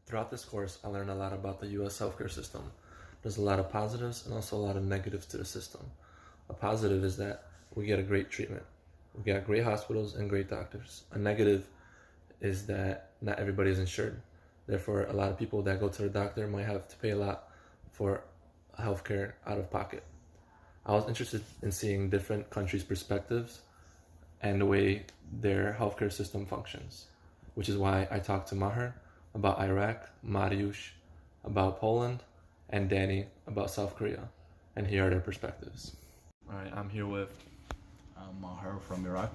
Throughout this course, I learned a lot about the US healthcare system. There's a lot of positives and also a lot of negatives to the system. A positive is that we get a great treatment. We got great hospitals and great doctors. A negative is that not everybody is insured. Therefore, a lot of people that go to the doctor might have to pay a lot for healthcare out of pocket. I was interested in seeing different countries' perspectives and the way their healthcare system functions, which is why I talked to Maher about Iraq, Mariusz about Poland, and Danny about South Korea. And here are their perspectives. All right, I'm here with. Maher from Iraq.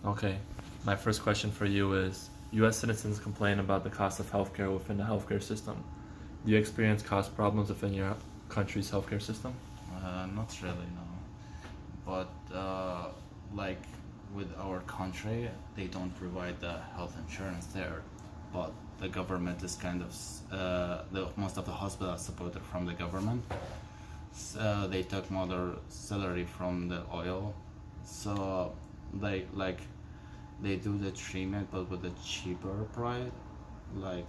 Okay, my first question for you is: U.S. citizens complain about the cost of healthcare within the healthcare system. Do you experience cost problems within your country's healthcare system? Not really, no. But like with our country, they don't provide the health insurance there. But the government is kind of most of the hospitals are supported from the government. They took more their salary from the oil, so they do the treatment, but with a cheaper price, like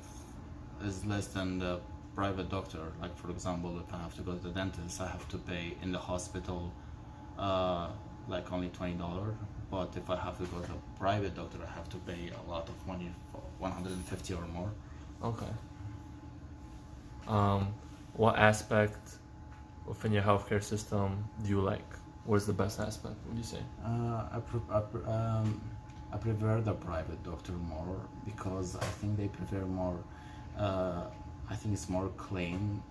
is less than the private doctor. Like for example, if I have to go to the dentist, I have to pay in the hospital like only $20. But if I have to go to a private doctor, I have to pay a lot of money, for 150 or more. Okay. What aspect within your healthcare system do you like? What is the best aspect, would you say? I prefer the private doctor more because I think they prefer more. I think it's more clean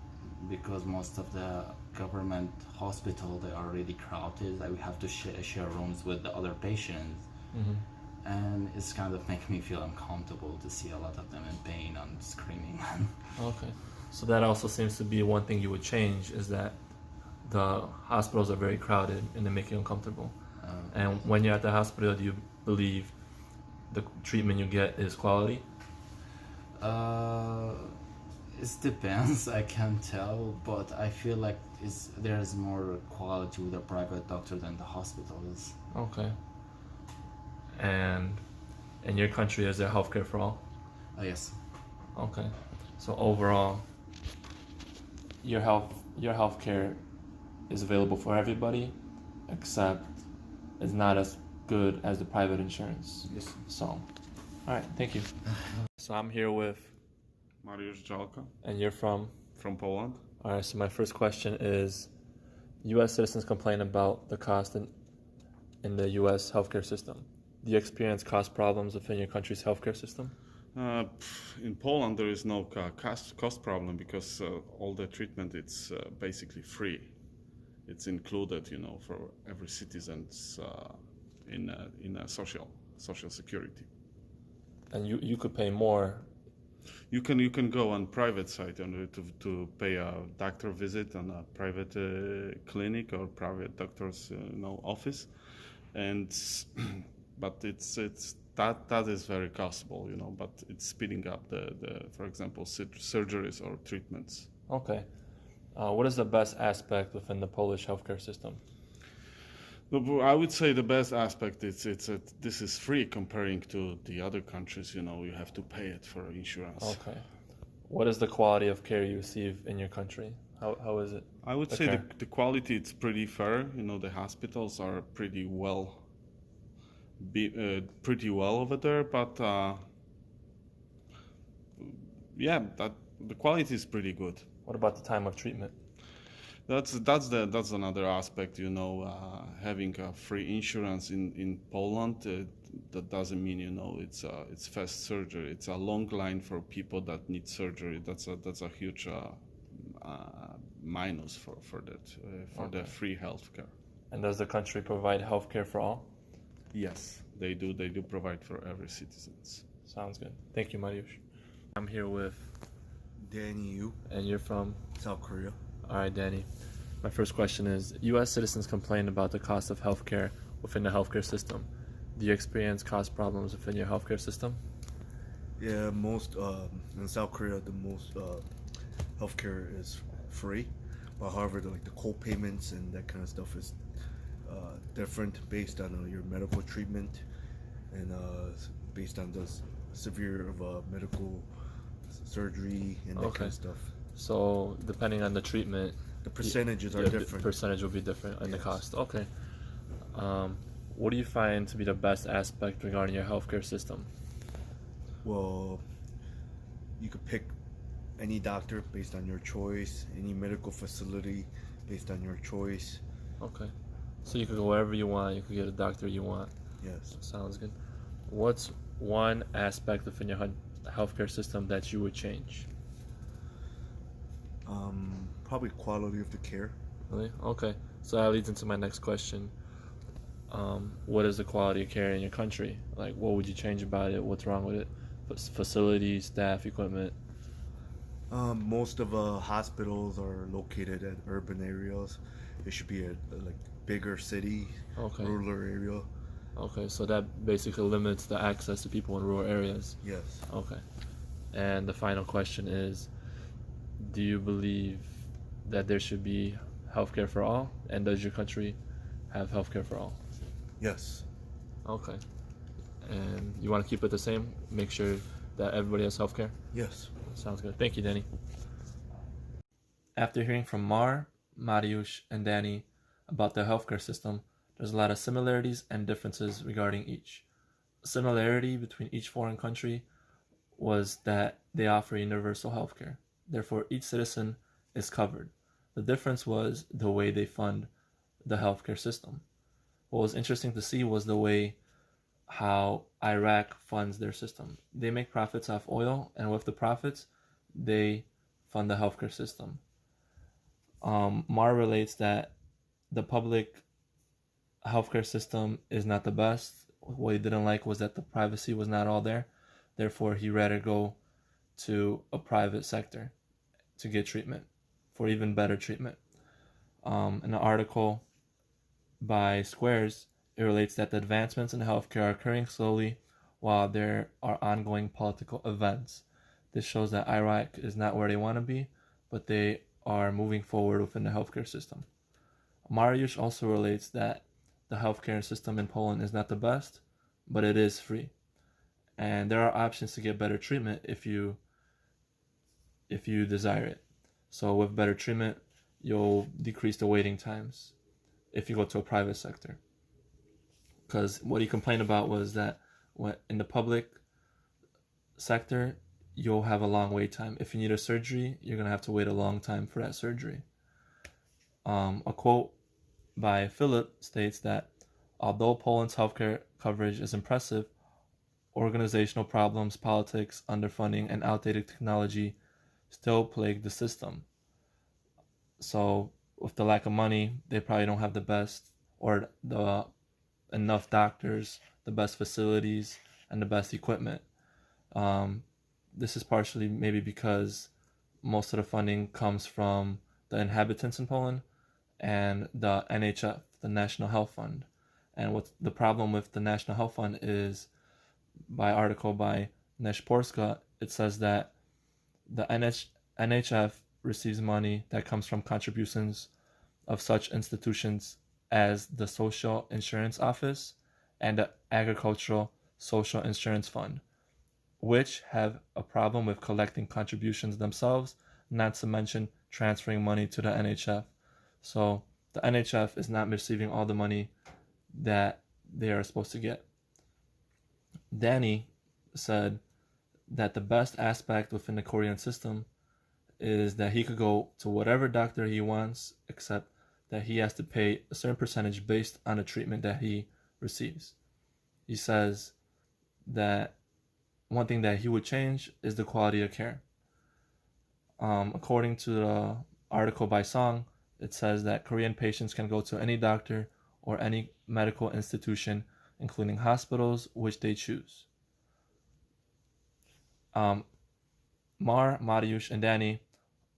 because most of the government hospital they are really crowded. Like we have to share rooms with the other patients, and it's kind of making me feel uncomfortable to see a lot of them in pain and screaming. Okay, so that also seems to be one thing you would change, is that the hospitals are very crowded and they make you uncomfortable. And when you're at the hospital, do you believe the treatment you get is quality? It depends. I can't tell, but I feel like there's more quality with a private doctor than the hospitals. Okay. And in your country, is there healthcare for all? Yes. Okay. So overall, your healthcare is available for everybody, except it's not as good as the private insurance. Yes. So, all right, thank you. So I'm here with. Mariusz Jalka And you're from? from Poland. All right, so my first question is, U.S. citizens complain about the cost in the U.S. healthcare system. Do you experience cost problems within your country's healthcare system? In Poland, there is no cost problem because all the treatment it's basically free. It's included, for every citizen's in a social security. And you could pay more. You can go on private site to pay a doctor visit on a private clinic or private doctor's office, and but it's that is very costable, but it's speeding up the for example surgeries or treatments. Okay. What is the best aspect within the Polish healthcare system? I would say the best aspect is this is free comparing to the other countries. You have to pay it for insurance. Okay. What is the quality of care you receive in your country? How is it? I would say the quality it's pretty fair. The hospitals are pretty well over there, but that the quality is pretty good. What about the time of treatment? That's another aspect, having a free insurance in Poland. That doesn't mean it's fast surgery. It's a long line for people that need surgery. That's a huge minus for the free healthcare. And does the country provide healthcare for all? Yes, they do. They do provide for every citizens. Sounds good. Thank you, Mariusz. I'm here with Danny Yu. And you're from? South Korea. All right, Danny. My first question is, U.S. citizens complain about the cost of healthcare within the healthcare system. Do you experience cost problems within your healthcare system? Yeah, most in South Korea, the most healthcare is free, but however, the co-payments and that kind of stuff is different based on your medical treatment and based on the severe of medical surgery and that Okay. kind of stuff. So depending on the treatment, The percentages are yeah, the different. percentage will be different in the Yes. cost. Okay. What do you find to be the best aspect regarding your healthcare system? Well, you could pick any doctor based on your choice, any medical facility based on your choice. Okay. So you could go wherever you want. You could get a doctor you want. Yes. Sounds good. What's one aspect within your healthcare system that you would change? Probably quality of the care. Really? Okay. So that leads into my next question. What is the quality of care in your country? Like, what would you change about it? What's wrong with it? Facilities, staff, equipment. Most of hospitals are located at urban areas. It should be a like bigger city, Okay. rural area. Okay. So that basically limits the access to people in rural areas. Yes. Okay. And the final question is, do you believe that there should be healthcare for all? And does your country have healthcare for all? Yes. Okay. And you want to keep it the same? Make sure that everybody has healthcare? Yes. Sounds good. Thank you, Danny. After hearing from Mar, Mariusz, and Danny about the healthcare system, there's a lot of similarities and differences regarding each. A similarity between each foreign country was that they offer universal healthcare. Therefore, each citizen is covered. The difference was the way they fund the healthcare system. What was interesting to see was the way how Iraq funds their system. They make profits off oil, and with the profits, they fund the healthcare system. Mar relates that the public healthcare system is not the best. What he didn't like was that the privacy was not all there. Therefore, he rather go to a private sector to get treatment for even better treatment. In an article by Squares, it relates that the advancements in healthcare are occurring slowly while there are ongoing political events. This shows that Iraq is not where they want to be, but they are moving forward within the healthcare system. Mariusz also relates that the healthcare system in Poland is not the best, but it is free. And there are options to get better treatment if you desire it. So with better treatment, you'll decrease the waiting times if you go to a private sector. Because what he complained about was that when in the public sector, you'll have a long wait time. If you need a surgery, you're going to have to wait a long time for that surgery. A quote by Philip states that although Poland's healthcare coverage is impressive, organizational problems, politics, underfunding, and outdated technology still plague the system. So with the lack of money, they probably don't have the best or the enough doctors, the best facilities, and the best equipment. This is partially maybe because most of the funding comes from the inhabitants in Poland and the NHF, the National Health Fund. And what the problem with the National Health Fund is, by article by Neshporska, it says that the NHF receives money that comes from contributions of such institutions as the Social Insurance Office and the Agricultural Social Insurance Fund, which have a problem with collecting contributions themselves, not to mention transferring money to the NHF. So the NHF is not receiving all the money that they are supposed to get. Danny said that the best aspect within the Korean system is that he could go to whatever doctor he wants, except that he has to pay a certain percentage based on the treatment that he receives. He says that one thing that he would change is the quality of care. According to the article by Song, it says that Korean patients can go to any doctor or any medical institution, including hospitals, which they choose. Mar, Mariusz, and Danny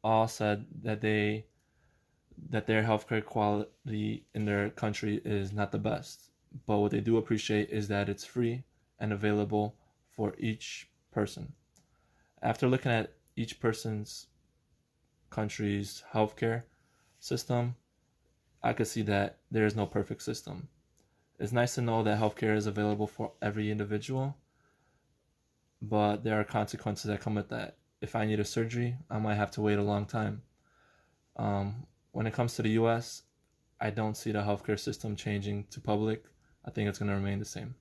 all said that their healthcare quality in their country is not the best. But what they do appreciate is that it's free and available for each person. After looking at each person's country's healthcare system, I could see that there is no perfect system. It's nice to know that healthcare is available for every individual, but there are consequences that come with that. if I need a surgery, I might have to wait a long time. When it comes to the US, I don't see the healthcare system changing to public. I think it's going to remain the same.